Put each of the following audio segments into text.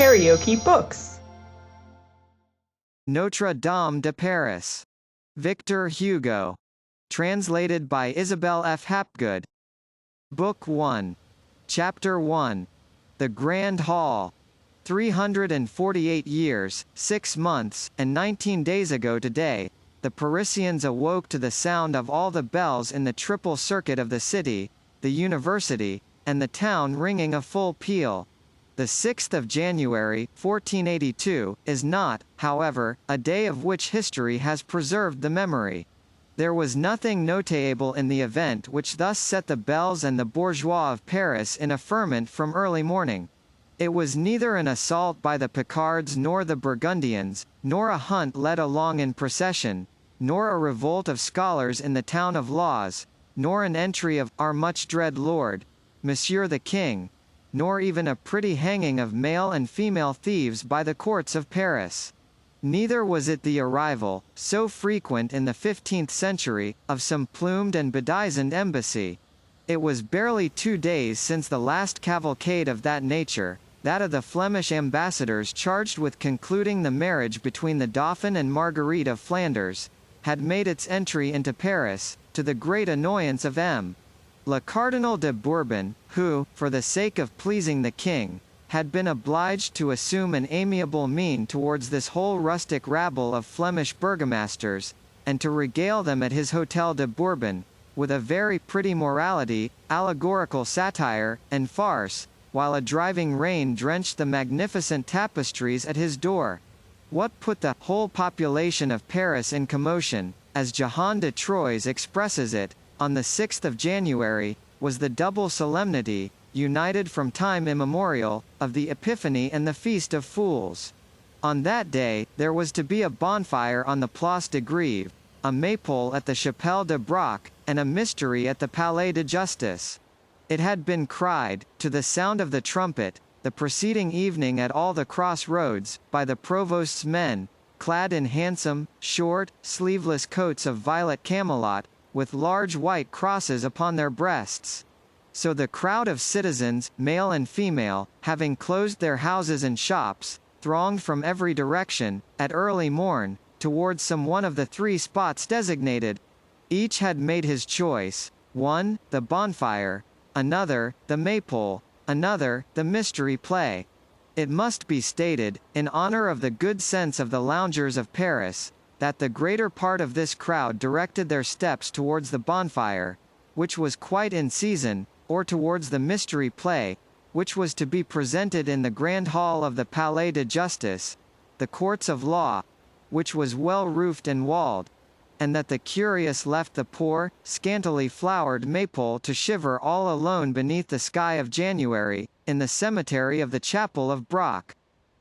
KaraokeBooks. Notre-Dame de Paris. Victor Hugo. Translated by Isabel F. Hapgood. Book 1. Chapter 1. The Grand Hall. 348 years, 6 months, and 19 days ago today, the Parisians awoke to the sound of all the bells in the triple circuit of the city, the university, and the town ringing a full peal. The 6th of January, 1482, is not, however, a day of which history has preserved the memory. There was nothing notable in the event which thus set the belles and the bourgeois of Paris in a ferment from early morning. It was neither an assault by the Picards nor the Burgundians, nor a hunt led along in procession, nor a revolt of scholars in the town of laws, nor an entry of our much dread lord, Monsieur the King, nor even a pretty hanging of male and female thieves by the courts of Paris. Neither was it the arrival, so frequent in the 15th century, of some plumed and bedizened embassy. It was barely 2 days since the last cavalcade of that nature, that of the Flemish ambassadors charged with concluding the marriage between the Dauphin and Marguerite of Flanders, had made its entry into Paris, to the great annoyance of M. Le Cardinal de Bourbon, who, for the sake of pleasing the king, had been obliged to assume an amiable mien towards this whole rustic rabble of Flemish burgomasters, and to regale them at his Hôtel de Bourbon, with a very pretty morality, allegorical satire, and farce, while a driving rain drenched the magnificent tapestries at his door. What put the whole population of Paris in commotion, as Jehan de Troyes expresses it, on the 6th of January, was the double solemnity, united from time immemorial, of the Epiphany and the Feast of Fools. On that day, there was to be a bonfire on the Place de Grève, a maypole at the Chapelle de Braque, and a mystery at the Palais de Justice. It had been cried, to the sound of the trumpet, the preceding evening at all the cross-roads, by the provost's men, clad in handsome, short, sleeveless coats of violet camelot, with large white crosses upon their breasts. So the crowd of citizens, male and female, having closed their houses and shops, thronged from every direction, at early morn, towards some one of the 3 spots designated. Each had made his choice: one, the bonfire; another, the maypole; another, the mystery play. It must be stated, in honor of the good sense of the loungers of Paris, that the greater part of this crowd directed their steps towards the bonfire, which was quite in season, or towards the mystery play, which was to be presented in the grand hall of the Palais de Justice, the courts of law, which was well roofed and walled, and that the curious left the poor, scantily flowered maypole to shiver all alone beneath the sky of January, in the cemetery of the chapel of Braque.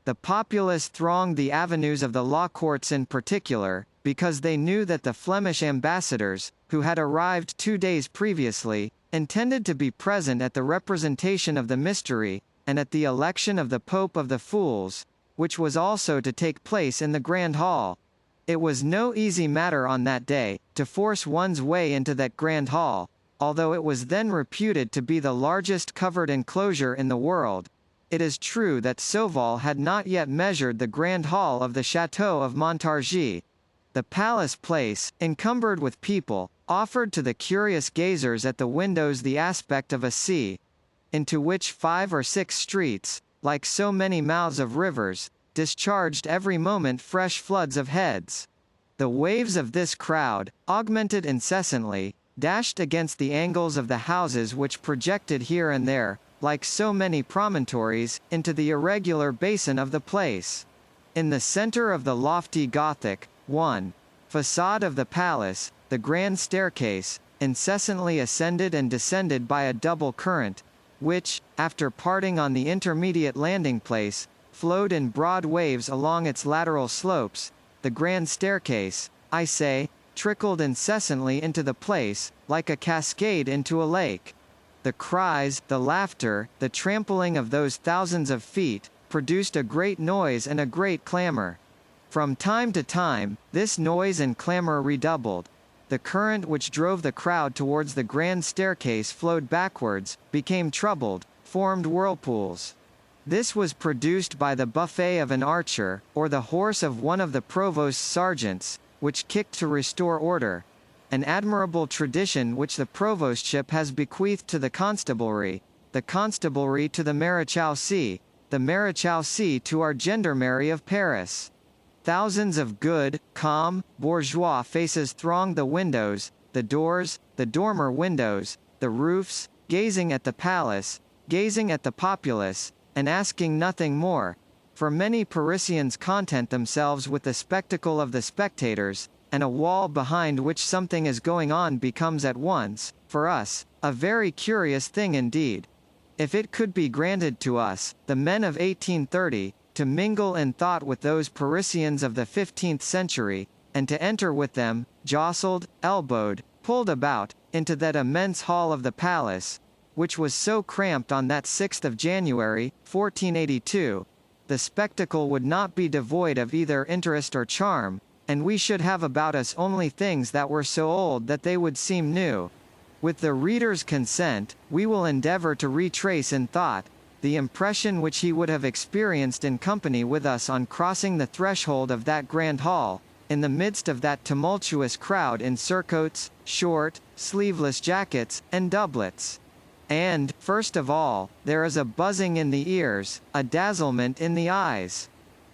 The populace thronged the avenues of the law courts in particular, because they knew that the Flemish ambassadors, who had arrived 2 days previously, intended to be present at the representation of the mystery, and at the election of the Pope of the Fools, which was also to take place in the Grand Hall. It was no easy matter on that day, to force one's way into that Grand Hall, although it was then reputed to be the largest covered enclosure in the world. It is true that Sauval had not yet measured the Grand Hall of the Château of Montargis. The palace place, encumbered with people, offered to the curious gazers at the windows the aspect of a sea, into which 5 or 6 streets, like so many mouths of rivers, discharged every moment fresh floods of heads. The waves of this crowd, augmented incessantly, dashed against the angles of the houses which projected here and there, like so many promontories, into the irregular basin of the place. In the center of the lofty Gothic façade of the palace, the grand staircase, incessantly ascended and descended by a double current, which, after parting on the intermediate landing place, flowed in broad waves along its lateral slopes. The grand staircase, I say, trickled incessantly into the place, like a cascade into a lake. The cries, the laughter, the trampling of those thousands of feet, produced a great noise and a great clamor. From time to time, this noise and clamor redoubled. The current which drove the crowd towards the grand staircase flowed backwards, became troubled, formed whirlpools. This was produced by the buffet of an archer, or the horse of one of the provost's sergeants, which kicked to restore order, an admirable tradition which the provostship has bequeathed to the constabulary to the maréchaussee, the maréchaussee to our gendarmerie of Paris. Thousands of good, calm, bourgeois faces thronged the windows, the doors, the dormer windows, the roofs, gazing at the palace, gazing at the populace, and asking nothing more, for many Parisians content themselves with the spectacle of the spectators, and a wall behind which something is going on becomes at once, for us, a very curious thing indeed. If it could be granted to us, the men of 1830, to mingle in thought with those Parisians of the 15th century, and to enter with them, jostled, elbowed, pulled about, into that immense hall of the palace, which was so cramped on that 6th of January, 1482, the spectacle would not be devoid of either interest or charm, and we should have about us only things that were so old that they would seem new. With the reader's consent, we will endeavor to retrace in thought the impression which he would have experienced in company with us on crossing the threshold of that grand hall, in the midst of that tumultuous crowd in surcoats, short, sleeveless jackets, and doublets. And, first of all, there is a buzzing in the ears, a dazzlement in the eyes.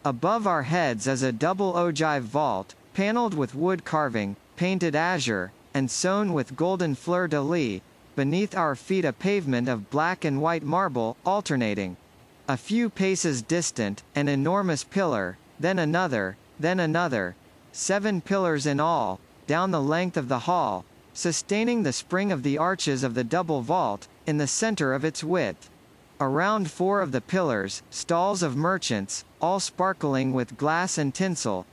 Above our heads is a double ogive vault, panelled with wood carving, painted azure, and sown with golden fleur-de-lis, beneath our feet a pavement of black and white marble, alternating. A few paces distant, an enormous pillar, then another, 7 pillars in all, down the length of the hall, sustaining the spring of the arches of the double vault, in the centre of its width. Around 4 of the pillars, stalls of merchants, all sparkling with glass and tinsel.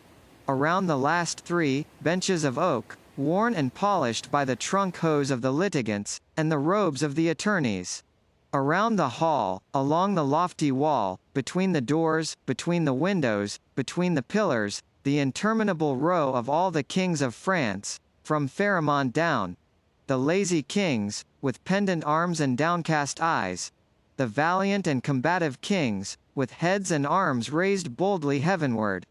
Around the last 3, benches of oak, worn and polished by the trunk hose of the litigants, and the robes of the attorneys. Around the hall, along the lofty wall, between the doors, between the windows, between the pillars, the interminable row of all the kings of France, from Pharamond down. The lazy kings, with pendant arms and downcast eyes. The valiant and combative kings, with heads and arms raised boldly heavenward.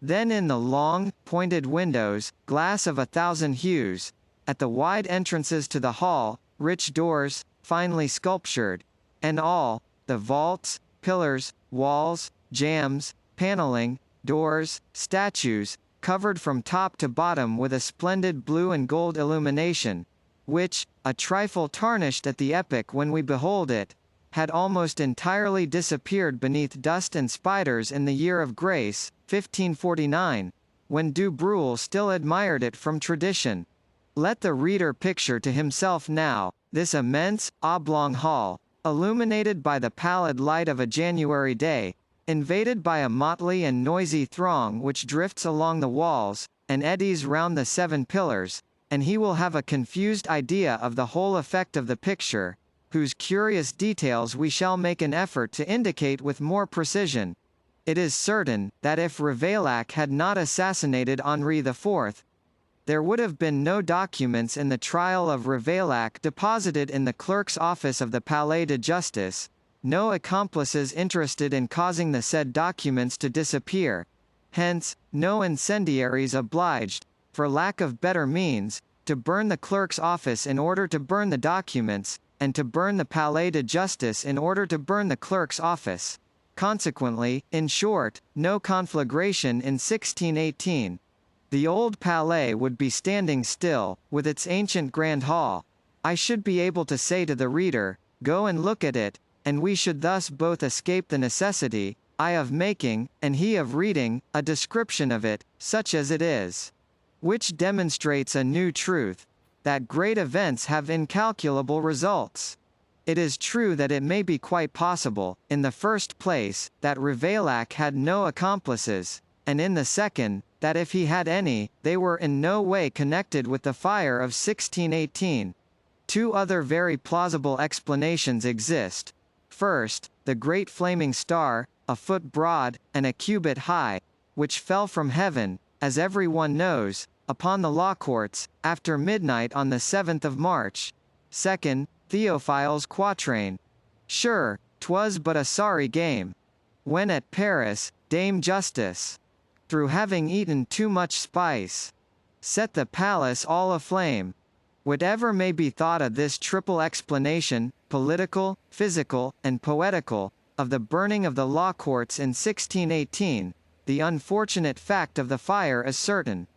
Then in the long, pointed windows, glass of 1,000 hues, at the wide entrances to the hall, rich doors, finely sculptured, and all, the vaults, pillars, walls, jambs, panelling, doors, statues, covered from top to bottom with a splendid blue and gold illumination, which, a trifle tarnished at the epoch when we behold it, had almost entirely disappeared beneath dust and spiders in the year of grace, 1549, when Du Breul still admired it from tradition. Let the reader picture to himself now, this immense, oblong hall, illuminated by the pallid light of a January day, invaded by a motley and noisy throng which drifts along the walls, and eddies round the 7 pillars, and he will have a confused idea of the whole effect of the picture, whose curious details we shall make an effort to indicate with more precision. It is certain, that if Ravaillac had not assassinated Henri IV, there would have been no documents in the trial of Ravaillac deposited in the clerk's office of the Palais de Justice, no accomplices interested in causing the said documents to disappear, hence, no incendiaries obliged, for lack of better means, to burn the clerk's office in order to burn the documents, and to burn the Palais de Justice in order to burn the clerk's office. Consequently, in short, no conflagration in 1618. The old Palais would be standing still, with its ancient grand hall. I should be able to say to the reader, go and look at it, and we should thus both escape the necessity, I of making, and he of reading, a description of it, such as it is. Which demonstrates a new truth, that great events have incalculable results. It is true that it may be quite possible, in the first place, that Ravaillac had no accomplices, and in the second, that if he had any, they were in no way connected with the fire of 1618. 2 other very plausible explanations exist. First, the great flaming star, a foot broad, and a cubit high, which fell from heaven, as every one knows, upon the law courts, after midnight on the 7th of March. Second, Theophil's quatrain. Sure, 'Twas but a sorry game. When at Paris, Dame Justice, through having eaten too much spice, set the palace all aflame. Whatever may be thought of this triple explanation, political, physical, and poetical, of the burning of the law courts in 1618, the unfortunate fact of the fire is certain.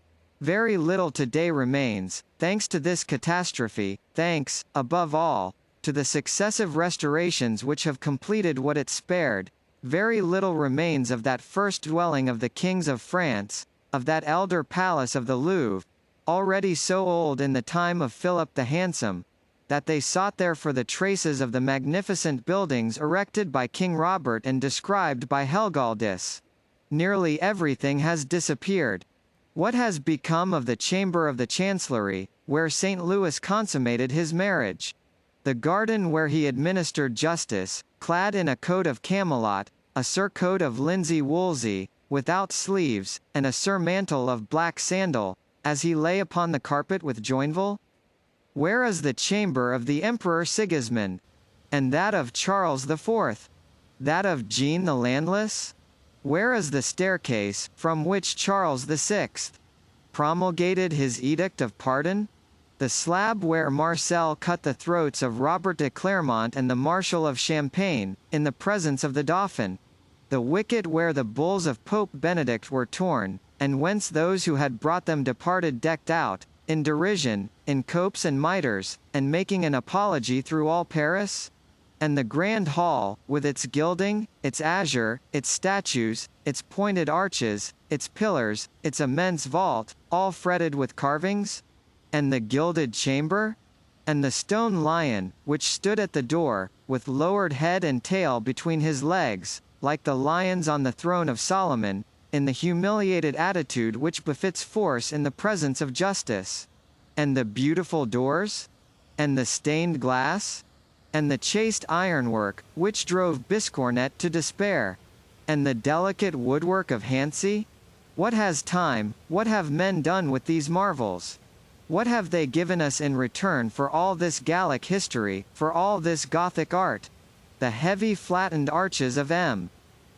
Very little today remains, thanks to this catastrophe, thanks, above all, to the successive restorations which have completed what it spared. Very little remains of that first dwelling of the kings of France, of that elder palace of the Louvre, already so old in the time of Philip the Handsome, that they sought there for the traces of the magnificent buildings erected by King Robert and described by Helgaldus. Nearly everything has disappeared. What has become of the chamber of the Chancellery, where St. Louis consummated his marriage? The garden where he administered justice, clad in a coat of camelot, a surcoat of linsey-woolsey, without sleeves, and a surmantle of black sandal, as he lay upon the carpet with Joinville? Where is the chamber of the Emperor Sigismund? And that of Charles IV? That of Jean the Landless? Where is the staircase, from which Charles VI promulgated his edict of pardon? The slab where Marcel cut the throats of Robert de Clermont and the Marshal of Champagne, in the presence of the Dauphin? The wicket where the bulls of Pope Benedict were torn, and whence those who had brought them departed decked out, in derision, in copes and mitres, and making an apology through all Paris? And the grand hall, with its gilding, its azure, its statues, its pointed arches, its pillars, its immense vault, all fretted with carvings? And the gilded chamber? And the stone lion, which stood at the door, with lowered head and tail between his legs, like the lions on the throne of Solomon, in the humiliated attitude which befits force in the presence of justice? And the beautiful doors? And the stained glass? And the chaste ironwork, which drove Biscornet to despair? And the delicate woodwork of Hancy? What has time, what have men done with these marvels? What have they given us in return for all this Gallic history, for all this Gothic art? The heavy flattened arches of M.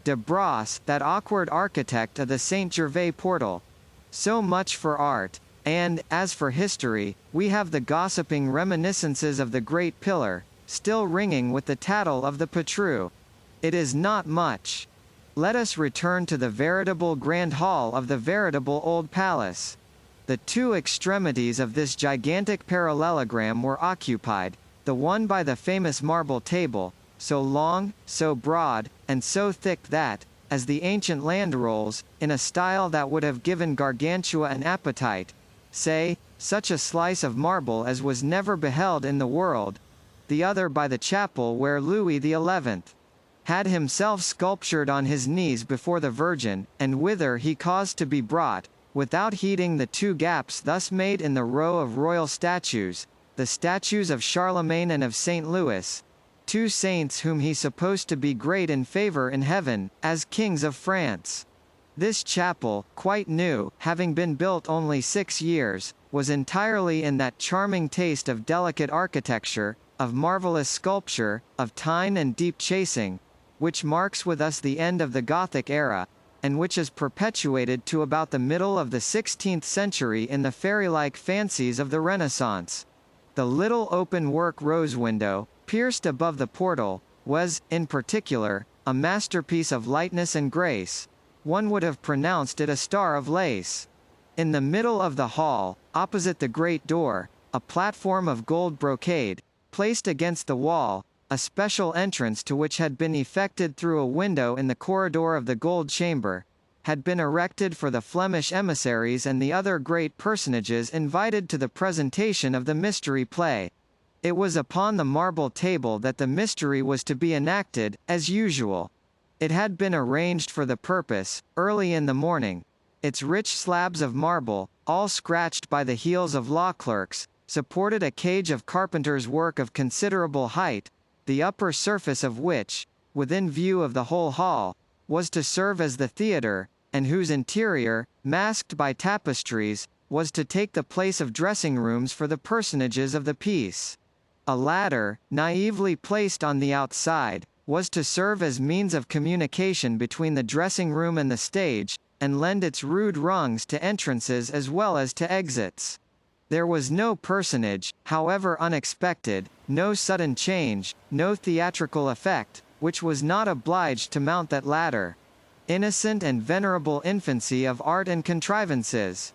de Brosse, that awkward architect of the Saint Gervais portal. So much for art. And, as for history, we have the gossiping reminiscences of the Great Pillar, still ringing with the tattle of the Patru. It is not much. Let us return to the veritable grand hall of the veritable old palace. The two extremities of this gigantic parallelogram were occupied, the one by the famous marble table, so long, so broad, and so thick that, as the ancient land rolls, in a style that would have given Gargantua an appetite, say, such a slice of marble as was never beheld in the world, the other by the chapel where Louis XI had himself sculptured on his knees before the Virgin, and whither he caused to be brought, without heeding the two gaps thus made in the row of royal statues, the statues of Charlemagne and of St. Louis, two saints whom he supposed to be great in favor in heaven, as kings of France. This chapel, quite new, having been built only 6 years, was entirely in that charming taste of delicate architecture, of marvellous sculpture, of tine and deep chasing, which marks with us the end of the Gothic era, and which is perpetuated to about the middle of the 16th century in the fairy-like fancies of the Renaissance. The little open-work rose window, pierced above the portal, was, in particular, a masterpiece of lightness and grace. One would have pronounced it a star of lace. In the middle of the hall, opposite the great door, a platform of gold brocade, placed against the wall, a special entrance to which had been effected through a window in the corridor of the gold chamber, had been erected for the Flemish emissaries and the other great personages invited to the presentation of the mystery play. It was upon the marble table that the mystery was to be enacted, as usual. It had been arranged for the purpose, early in the morning. Its rich slabs of marble, all scratched by the heels of law clerks, supported a cage of carpenter's work of considerable height, the upper surface of which, within view of the whole hall, was to serve as the theatre, and whose interior, masked by tapestries, was to take the place of dressing rooms for the personages of the piece. A ladder, naively placed on the outside, was to serve as means of communication between the dressing room and the stage, and lend its rude rungs to entrances as well as to exits. There was no personage, however unexpected, no sudden change, no theatrical effect, which was not obliged to mount that ladder. Innocent and venerable infancy of art and contrivances.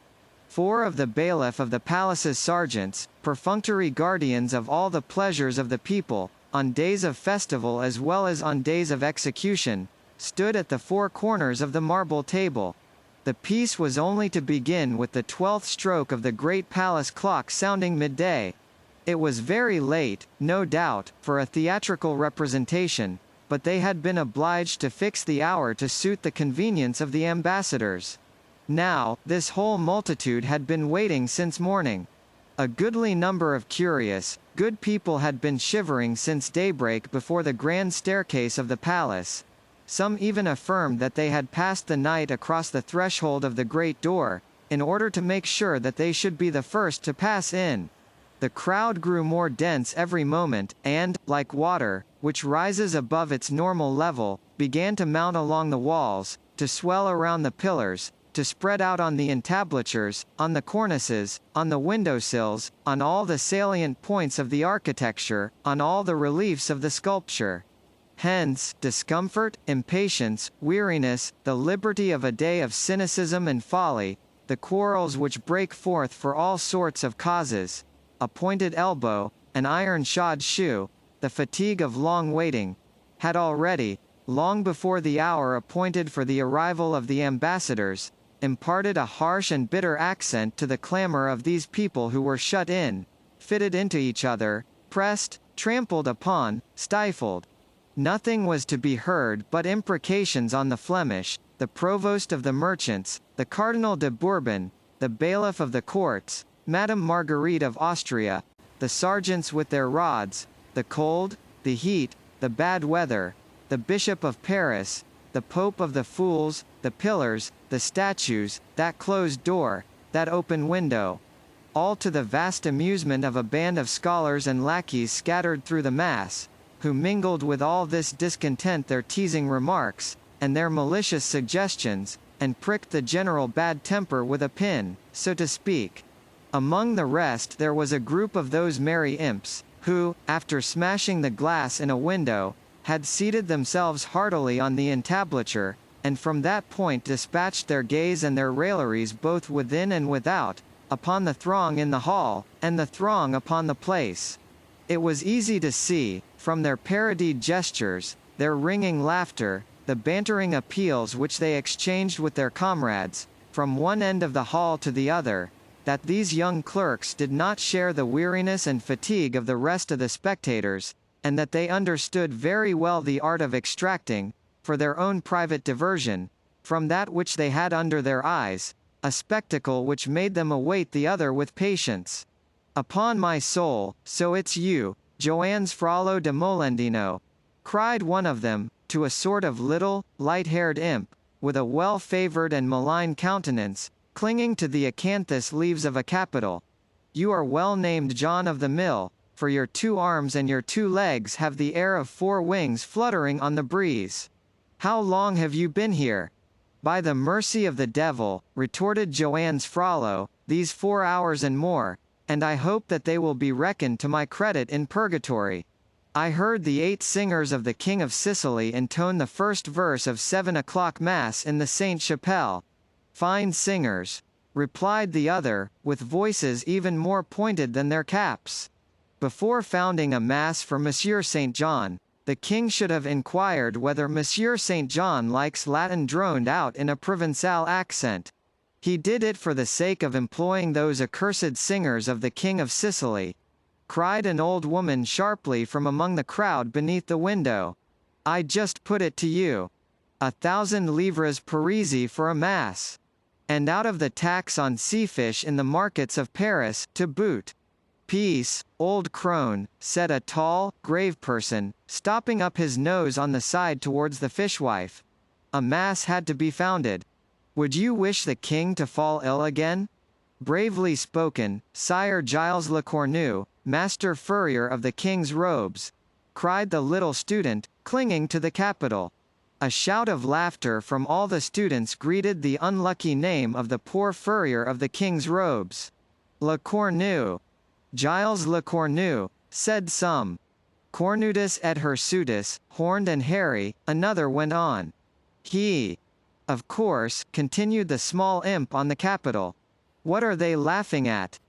4 of the bailiff of the palace's sergeants, perfunctory guardians of all the pleasures of the people, on days of festival as well as on days of execution, stood at the 4 corners of the marble table. The piece was only to begin with the 12th stroke of the great palace clock sounding midday. It was very late, no doubt, for a theatrical representation, but they had been obliged to fix the hour to suit the convenience of the ambassadors. Now, this whole multitude had been waiting since morning. A goodly number of curious, good people had been shivering since daybreak before the grand staircase of the palace. Some even affirmed that they had passed the night across the threshold of the great door, in order to make sure that they should be the first to pass in. The crowd grew more dense every moment, and, like water, which rises above its normal level, began to mount along the walls, to swell around the pillars, to spread out on the entablatures, on the cornices, on the windowsills, on all the salient points of the architecture, on all the reliefs of the sculpture. Hence, discomfort, impatience, weariness, the liberty of a day of cynicism and folly, the quarrels which break forth for all sorts of causes, a pointed elbow, an iron-shod shoe, the fatigue of long waiting, had already, long before the hour appointed for the arrival of the ambassadors, imparted a harsh and bitter accent to the clamor of these people who were shut in, fitted into each other, pressed, trampled upon, stifled. Nothing was to be heard but imprecations on the Flemish, the provost of the merchants, the Cardinal de Bourbon, the bailiff of the courts, Madame Marguerite of Austria, the sergeants with their rods, the cold, the heat, the bad weather, the Bishop of Paris, the Pope of the Fools, the pillars, the statues, that closed door, that open window. All to the vast amusement of a band of scholars and lackeys scattered through the mass, who mingled with all this discontent their teasing remarks, and their malicious suggestions, and pricked the general bad temper with a pin, so to speak. Among the rest there was a group of those merry imps, who, after smashing the glass in a window, had seated themselves heartily on the entablature, and from that point dispatched their gaze and their railleries both within and without, upon the throng in the hall, and the throng upon the place. It was easy to see, from their parodied gestures, their ringing laughter, the bantering appeals which they exchanged with their comrades, from one end of the hall to the other, that these young clerks did not share the weariness and fatigue of the rest of the spectators, and that they understood very well the art of extracting, for their own private diversion, from that which they had under their eyes, a spectacle which made them await the other with patience. "Upon my soul, so it's you, Joanne's Frollo de Molendino," cried one of them, to a sort of little, light-haired imp, with a well-favoured and malign countenance, clinging to the acanthus leaves of a capital. "You are well named John of the Mill, for your 2 arms and your 2 legs have the air of 4 wings fluttering on the breeze. How long have you been here?" "By the mercy of the devil," retorted Joanne's Frollo, "these 4 hours and more, and I hope that they will be reckoned to my credit in purgatory. I heard the 8 singers of the King of Sicily intone the first verse of 7 o'clock Mass in the Sainte-Chapelle." "Fine singers," replied the other, with voices even more pointed than their caps. "Before founding a Mass for Monsieur St. John, the King should have inquired whether Monsieur St. John likes Latin droned out in a Provençal accent. He did it for the sake of employing those accursed singers of the King of Sicily," cried an old woman sharply from among the crowd beneath the window. "I just put it to you. 1,000 livres Parisi for a Mass. And out of the tax on sea-fish in the markets of Paris, to boot." "Peace, old crone," said a tall, grave person, stopping up his nose on the side towards the fishwife. "A Mass had to be founded. Would you wish the king to fall ill again?" "Bravely spoken, Sire Giles Le Cornu, Master Furrier of the King's Robes," cried the little student, clinging to the capital. A shout of laughter from all the students greeted the unlucky name of the poor furrier of the king's robes. Le Cornu. Giles Le Cornu, said some. Cornutus et hirsutus, horned and hairy, another went on. He. Of course, continued the small imp on the capital. What are they laughing at?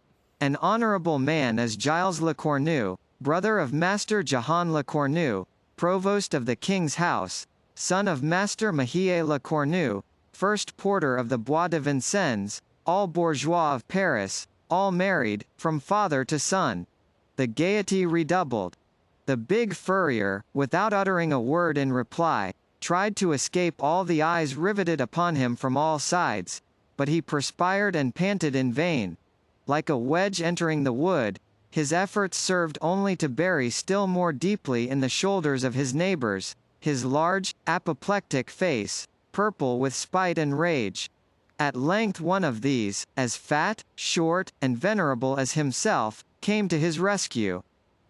An honourable man is Giles Le Cornu, brother of Master Jehan Le Cornu, provost of the king's house, son of Master Mahie Le Cornu, first porter of the Bois de Vincennes, all bourgeois of Paris, all married, from father to son. The gaiety redoubled. The big furrier, without uttering a word in reply, tried to escape all the eyes riveted upon him from all sides, but he perspired and panted in vain. Like a wedge entering the wood, his efforts served only to bury still more deeply in the shoulders of his neighbors, his large, apoplectic face, purple with spite and rage. At length one of these, as fat, short, and venerable as himself, came to his rescue.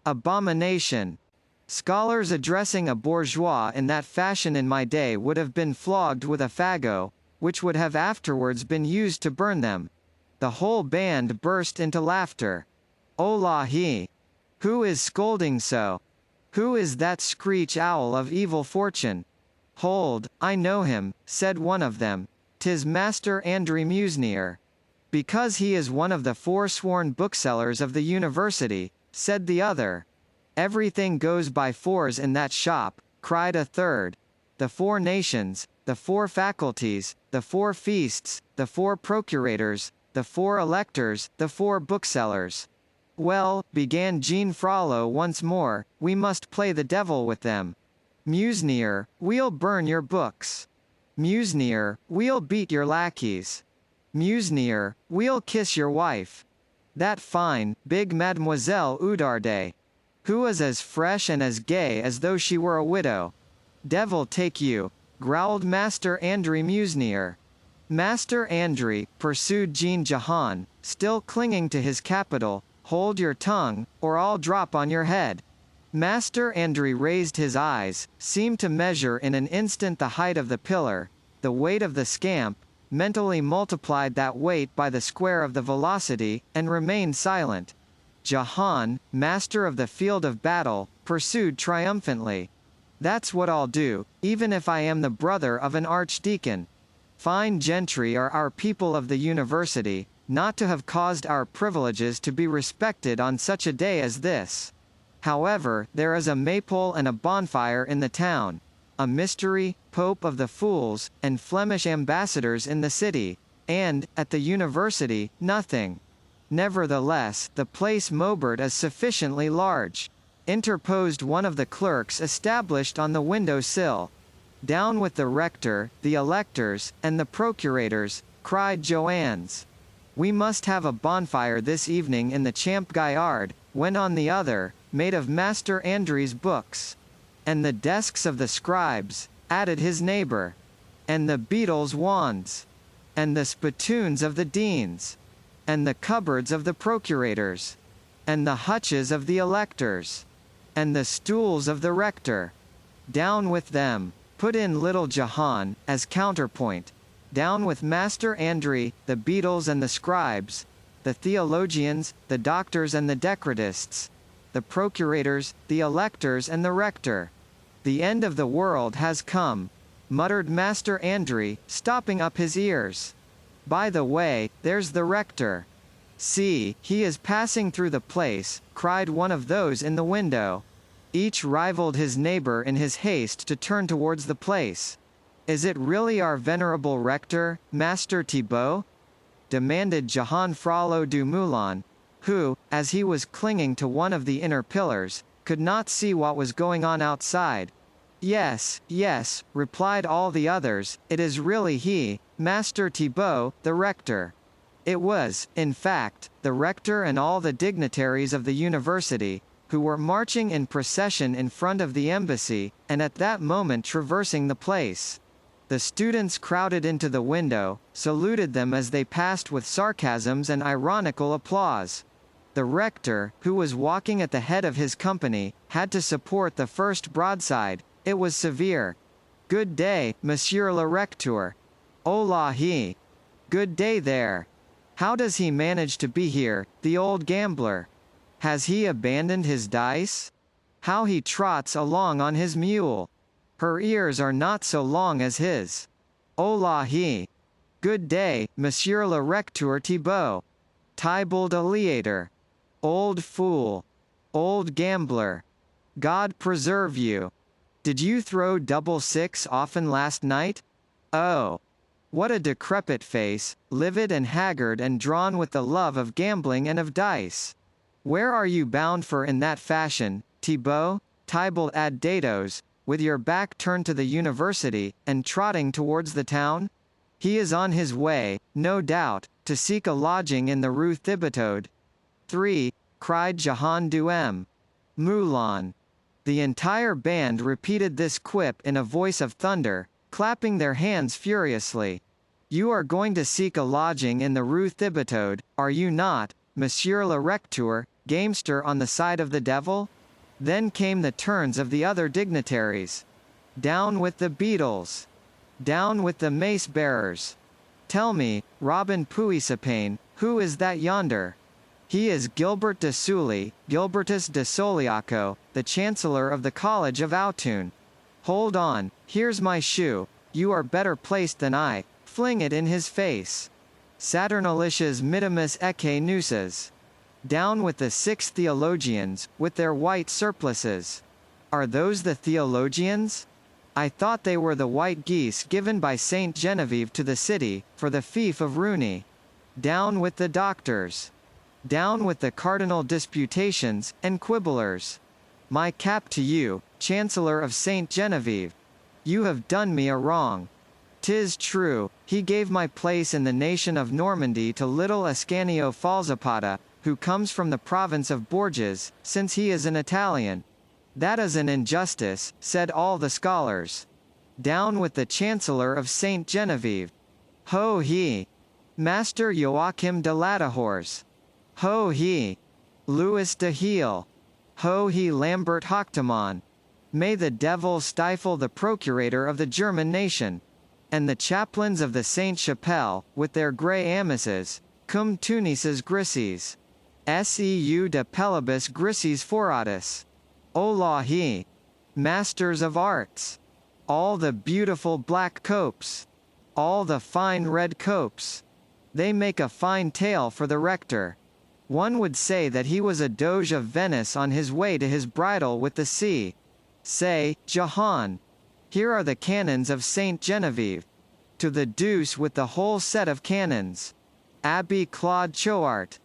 Abomination! Scholars addressing a bourgeois in that fashion in my day would have been flogged with a fagot, which would have afterwards been used to burn them. The whole band burst into laughter. Ola he! Who is scolding so? Who is that screech owl of evil fortune? Hold, I know him, said one of them. 'Tis Master Andry Musnier. Because he is one of the forsworn booksellers of the university, said the other. Everything goes by fours in that shop, cried a third. The 4 nations, the 4 faculties, the 4 feasts, the 4 procurators, the 4 electors, the 4 booksellers. Well, began Jean Frollo once more, we must play the devil with them. Musnier, we'll burn your books. Musnier, we'll beat your lackeys. Musnier, we'll kiss your wife. That fine, big Mademoiselle Oudarde, who is as fresh and as gay as though she were a widow. Devil take you, growled Master Andry Musnier. Master Andry, pursued Jean Jahan, still clinging to his capital, hold your tongue, or I'll drop on your head. Master Andry raised his eyes, seemed to measure in an instant the height of the pillar, the weight of the scamp, mentally multiplied that weight by the square of the velocity, and remained silent. Jahan, master of the field of battle, pursued triumphantly. That's what I'll do, even if I am the brother of an archdeacon. Fine gentry are our people of the university, not to have caused our privileges to be respected on such a day as this. However, there is a maypole and a bonfire in the town, a mystery, Pope of the fools, and Flemish ambassadors in the city, and, at the university, nothing. Nevertheless, the place Maubert is sufficiently large, interposed one of the clerks established on the window-sill. Down with the rector, the electors, and the procurators, cried Joannes. We must have a bonfire this evening in the Champ Gaillard, went on the other, made of Master Andry's books. And the desks of the scribes, added his neighbour. And the beetles' wands. And the spittoons of the deans. And the cupboards of the procurators. And the hutches of the electors. And the stools of the rector. Down with them, put in little Jahan, as counterpoint. Down with Master Andry, the beetles and the scribes, the theologians, the doctors and the decretists, the procurators, the electors and the rector. The end of the world has come, muttered Master Andry, stopping up his ears. By the way, there's the rector. See, he is passing through the place, cried one of those in the window. Each rivaled his neighbor in his haste to turn towards the place. Is it really our venerable rector, Master Thibault? Demanded Jahan Frollo du Moulin, who, as he was clinging to one of the inner pillars, could not see what was going on outside. Yes, yes, replied all the others, it is really he, Master Thibault, the rector. It was, in fact, the rector and all the dignitaries of the university, who were marching in procession in front of the embassy, and at that moment traversing the place. The students crowded into the window, saluted them as they passed with sarcasms and ironical applause. The rector, who was walking at the head of his company, had to support the first broadside. It was severe. "Good day, Monsieur le Recteur." "Hola he." "Good day there." "How does he manage to be here, the old gambler? Has he abandoned his dice? How he trots along on his mule. Her ears are not so long as his." "Hola he." "Good day, Monsieur le Recteur Thibault." "Tybalt Aleator." "Old fool." "Old gambler." "God preserve you." "Did you throw double six often last night?" "Oh. What a decrepit face, livid and haggard and drawn with the love of gambling and of dice. Where are you bound for in that fashion, Thibault, Tybalt ad datos, with your back turned to the university, and trotting towards the town?" "He is on his way, no doubt, to seek a lodging in the Rue Thibauteau." 3. cried Jehan Duhem. "Moulin." The entire band repeated this quip in a voice of thunder, clapping their hands furiously. "You are going to seek a lodging in the Rue Thibauteau, are you not, Monsieur le Recteur, gamester on the side of the devil?" Then came the turns of the other dignitaries. "Down with the beadles!" "Down with the mace-bearers!" "Tell me, Robin Puisapane, who is that yonder?" "He is Gilbert de Sully, Gilbertus de Soliaco, the Chancellor of the College of Autun." "Hold on, here's my shoe, you are better placed than I, fling it in his face." "Saturnalicious mitimus ecce nuces." "Down with the 6 theologians, with their white surplices." "Are those the theologians? I thought they were the white geese given by Saint Genevieve to the city, for the fief of Rooney." "Down with the doctors." "Down with the cardinal disputations, and quibblers." "My cap to you, Chancellor of Saint Genevieve. You have done me a wrong. 'Tis true, he gave my place in the nation of Normandy to little Ascanio Falzapata, who comes from the province of Bourges, since he is an Italian." "That is an injustice," said all the scholars. "Down with the Chancellor of Saint Genevieve." "Ho he! Master Joachim de Latahors." "Ho he! Louis de Heal." "Ho he Lambert Hochtemon." "May the devil stifle the procurator of the German nation." "And the chaplains of the Sainte-Chapelle, with their grey amices, cum tunices grises. Seu de pellibus grises foratus." "Hola he! Masters of arts." "All the beautiful black copes." "All the fine red copes." "They make a fine tale for the rector." One would say that he was a Doge of Venice on his way to his bridal with the sea. Say, Jehan. Here are the canons of Saint Genevieve. To the deuce with the whole set of canons. Abbé Claude Choart.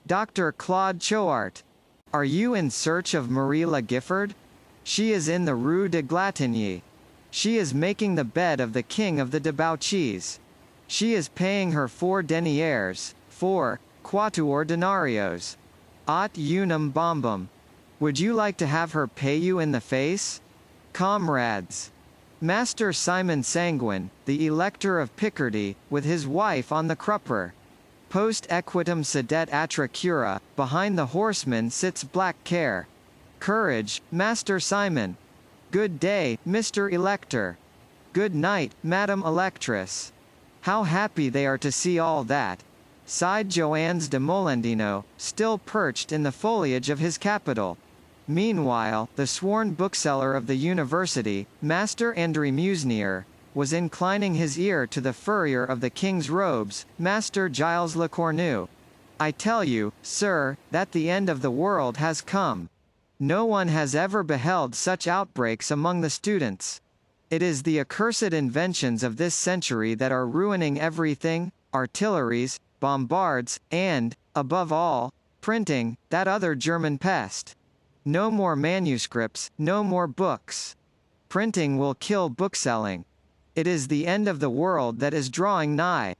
Dr. Claude Choart. Are you in search of Marie La Gifford? She is in the Rue de Glatigny. She is making the bed of the king of the debauchees. She is paying her 4 deniers, 4 quatuor denarios. Aut unum bombum. Would you like to have her pay you in the face? Comrades. Master Simon Sanguine, the Elector of Picardy, with his wife on the crupper. Post equitum sedet atra cura, behind the horseman sits Black Care. Courage, Master Simon. Good day, Mr. Elector. Good night, Madam Electress. How happy they are to see all that, sighed Joannes de Molendino, still perched in the foliage of his capital. Meanwhile, the sworn bookseller of the university, Master André Musnier, was inclining his ear to the furrier of the king's robes, Master Giles Le Cornu. "I tell you, sir, that the end of the world has come. No one has ever beheld such outbreaks among the students. It is the accursed inventions of this century that are ruining everything, artilleries, bombards, and, above all, printing, that other German pest. No more manuscripts, no more books. Printing will kill bookselling. It is the end of the world that is drawing nigh.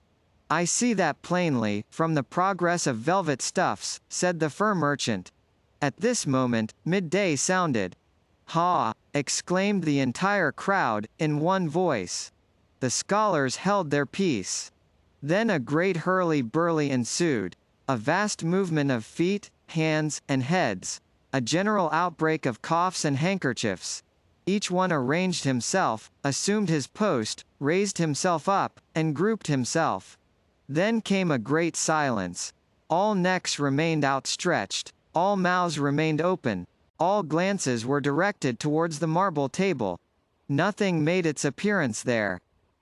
I see that plainly, from the progress of velvet stuffs," said the fur merchant. At this moment, midday sounded. "Ha!" exclaimed the entire crowd, in one voice. The scholars held their peace. Then a great hurly-burly ensued, a vast movement of feet, hands, and heads. A general outbreak of coughs and handkerchiefs. Each one arranged himself, assumed his post, raised himself up, and grouped himself. Then came a great silence. All necks remained outstretched. All mouths remained open. All glances were directed towards the marble table. Nothing made its appearance there.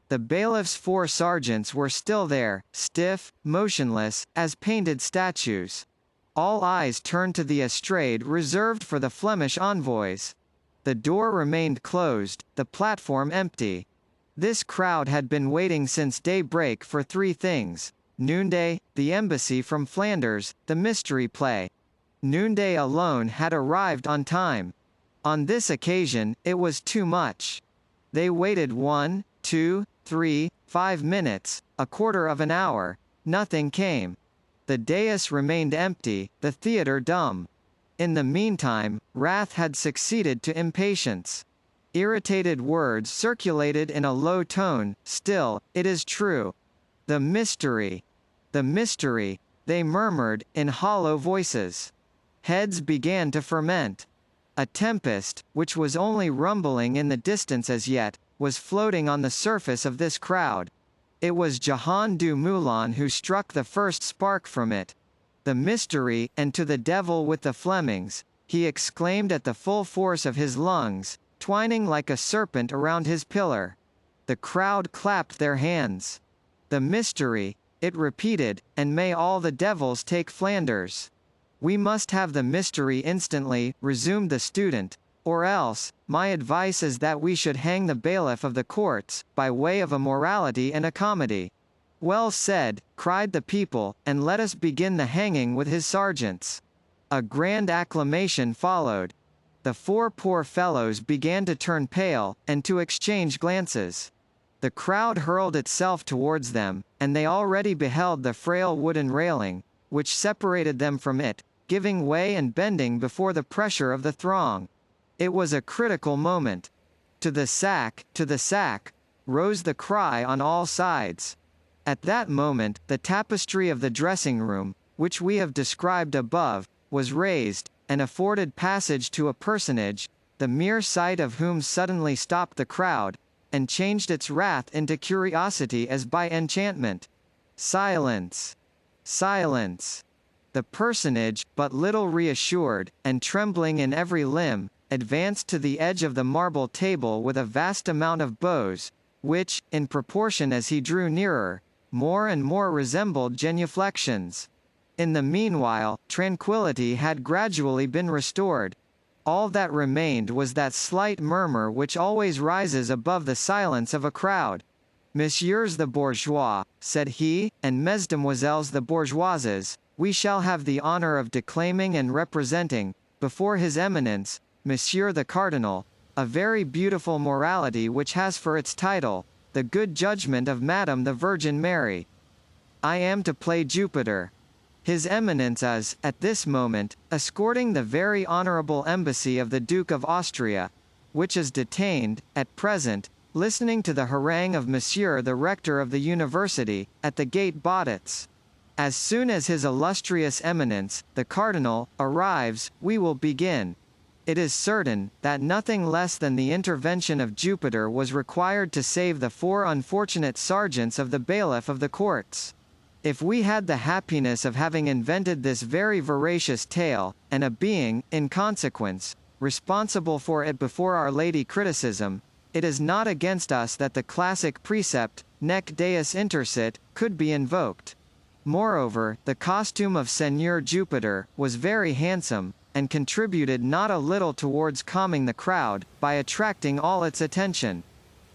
The bailiff's 4 sergeants were still there, stiff, motionless, as painted statues. All eyes turned to the estrade reserved for the Flemish envoys. The door remained closed, the platform empty. This crowd had been waiting since daybreak for 3 things: noonday, the embassy from Flanders, the mystery play. Noonday alone had arrived on time. On this occasion, it was too much. They waited 1, 2, 3, 5 minutes, a quarter of an hour. Nothing came. The dais remained empty, the theatre dumb. In the meantime, wrath had succeeded to impatience. Irritated words circulated in a low tone. Still, it is true. The mystery. The mystery, they murmured, in hollow voices. Heads began to ferment. A tempest, which was only rumbling in the distance as yet, was floating on the surface of this crowd. It was Jehan du Moulin who struck the first spark from it. The mystery, and to the devil with the Flemings, he exclaimed at the full force of his lungs, twining like a serpent around his pillar. The crowd clapped their hands. The mystery, it repeated, and may all the devils take Flanders. We must have the mystery instantly, resumed the student, or else, my advice is that we should hang the bailiff of the courts, by way of a morality and a comedy. Well said, cried the people, and let us begin the hanging with his sergeants. A grand acclamation followed. The 4 poor fellows began to turn pale, and to exchange glances. The crowd hurled itself towards them, and they already beheld the frail wooden railing, which separated them from it, giving way and bending before the pressure of the throng. It was a critical moment. To the sack, rose the cry on all sides. At that moment, the tapestry of the dressing-room, which we have described above, was raised, and afforded passage to a personage, the mere sight of whom suddenly stopped the crowd, and changed its wrath into curiosity as by enchantment. Silence! Silence! The personage, but little reassured, and trembling in every limb, advanced to the edge of the marble table with a vast amount of bows, which, in proportion as he drew nearer, more and more resembled genuflections. In the meanwhile, tranquillity had gradually been restored. All that remained was that slight murmur which always rises above the silence of a crowd. Messieurs the bourgeois, said he, and mesdemoiselles the bourgeoises, we shall have the honor of declaiming and representing, before His Eminence, Monsieur the Cardinal, a very beautiful morality which has for its title, The Good Judgment of Madame the Virgin Mary. I am to play Jupiter. His Eminence is, at this moment, escorting the very honorable embassy of the Duke of Austria, which is detained, at present, listening to the harangue of Monsieur the Rector of the University, at the Gate Baudets. As soon as His Illustrious Eminence, the Cardinal, arrives, we will begin. It is certain, that nothing less than the intervention of Jupiter was required to save the 4 unfortunate sergeants of the bailiff of the courts. If we had the happiness of having invented this very veracious tale, and a being, in consequence, responsible for it before Our Lady criticism, it is not against us that the classic precept, nec Deus intersit, could be invoked. Moreover, the costume of Seigneur Jupiter was very handsome, and contributed not a little towards calming the crowd, by attracting all its attention.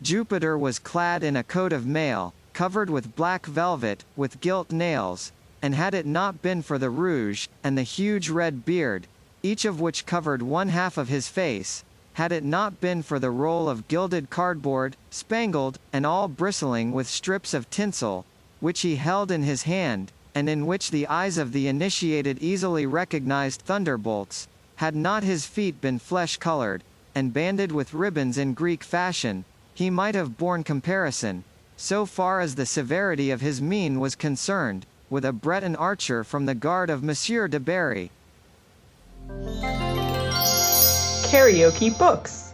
Jupiter was clad in a coat of mail, covered with black velvet, with gilt nails, and had it not been for the rouge, and the huge red beard, each of which covered 1/2 of his face, had it not been for the roll of gilded cardboard, spangled, and all bristling with strips of tinsel, which he held in his hand, and in which the eyes of the initiated easily recognized thunderbolts, had not his feet been flesh-colored, and banded with ribbons in Greek fashion, he might have borne comparison, so far as the severity of his mien was concerned, with a Breton archer from the guard of Monsieur de Berry. KaraokeBooks.